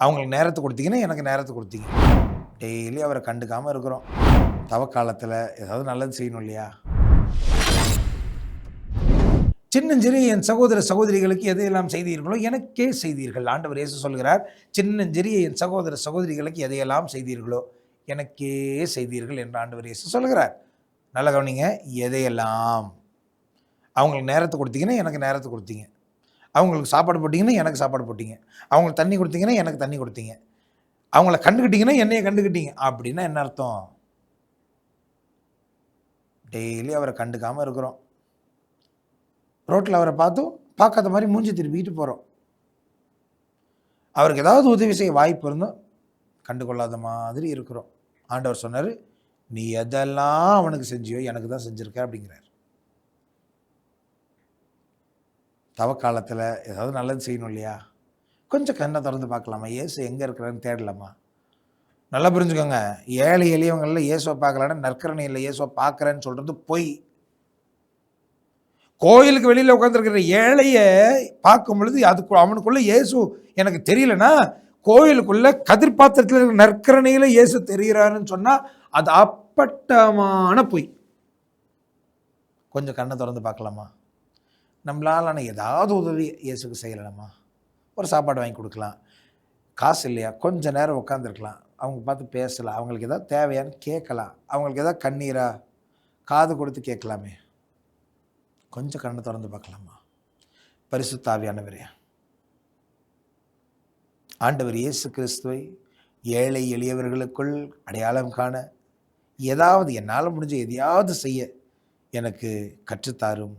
அவங்களுக்கு நேரத்தை கொடுத்தீங்கன்னா, எனக்கு நேரத்தை கொடுத்தீங்க. டெய்லி அவரை கண்டுக்காமல் இருக்கிறோம். தவக்காலத்தில் ஏதாவது நல்லது செய்யணும் இல்லையா? சின்னஞ்சிறு என் சகோதர சகோதரிகளுக்கு எதையெல்லாம் செய்தீர்களோ எனக்கே செய்தீர்கள். ஆண்டவர் இயேசு சொல்கிறார், சின்னஞ்சிறிய என் சகோதர சகோதரிகளுக்கு எதையெல்லாம் செய்தீர்களோ எனக்கே செய்தீர்கள் என்று ஆண்டவர் இயேசு சொல்கிறார். நல்ல கவனிங்க, எதையெல்லாம். அவங்களுக்கு நேரத்தை கொடுத்தீங்கன்னா எனக்கு நேரத்தை கொடுத்தீங்க. அவங்களுக்கு சாப்பாடு போட்டிங்கன்னா எனக்கு சாப்பாடு போட்டிங்க. அவங்களுக்கு தண்ணி கொடுத்தீங்கன்னா எனக்கு தண்ணி கொடுத்தீங்க. அவங்கள கண்டுக்கிட்டீங்கன்னா என்னைய கண்டுக்கிட்டீங்க. அப்படின்னா என்ன அர்த்தம்? டெய்லி அவரை கண்டுக்காமல் இருக்கிறோம். ரோட்டில் அவரை பார்த்தும் பார்க்காத மாதிரி மூஞ்சி திருப்பிக்கிட்டு போகிறோம். அவருக்கு ஏதாவது உதவி செய்ய வாய்ப்பு இருந்தும் கண்டுகொள்ளாத மாதிரி இருக்கிறோம். ஆண்டவர் சொன்னார், நீ எதெல்லாம் அவனுக்கு செஞ்சியோ எனக்கு தான் செஞ்சுருக்க அப்படிங்கிறார். தவக்காலத்தில் ஏதாவது நல்லது செய்யணும் இல்லையா? கொஞ்சம் கண்ணை திறந்து பார்க்கலாமா? இயேசு எங்கே இருக்கிறான்னு தேடலாமா? நல்லா புரிஞ்சுக்கோங்க, ஏழை எளியவங்களில் இயேசுவை பார்க்கலான்னு நற்கரணையில் இயேசுவை பார்க்குறேன்னு சொல்கிறது பொய். கோயிலுக்கு வெளியில் உட்காந்துருக்கிற ஏழையை பார்க்கும் பொழுது அவனுக்குள்ள இயேசு எனக்கு தெரியலன்னா, கோயிலுக்குள்ள கதிர் பாத்திரத்தில் இருக்கிற நற்கரணையில் இயேசு தெரிகிறாருன்னு சொன்னால் அது அப்பட்டமான பொய். கொஞ்சம் கண்ணை திறந்து பார்க்கலாமா? நம்மளால் ஏதாவது உதவி இயேசுக்கு செய்யலாமா? ஒரு சாப்பாடு வாங்கி கொடுக்கலாம். காசு இல்லையா, கொஞ்சம் நேரம் உட்காந்துருக்கலாம். அவங்க பார்த்து பேசலாம். அவங்களுக்கு எதாவது தேவையான்னு கேட்கலாம். அவங்களுக்கு எதாவது கண்ணீரா காது கொடுத்து கேட்கலாமே. கொஞ்சம் கண்ணை திறந்து பார்க்கலாமா? பரிசுத்த ஆவியானவரே, ஆண்டவர் இயேசு கிறிஸ்துவை ஏழை எளியவர்களுக்குள் அடையாளம் காண ஏதாவது என்னால் முடிஞ்ச எதையாவது செய்ய எனக்கு கற்றுத்தாரும்.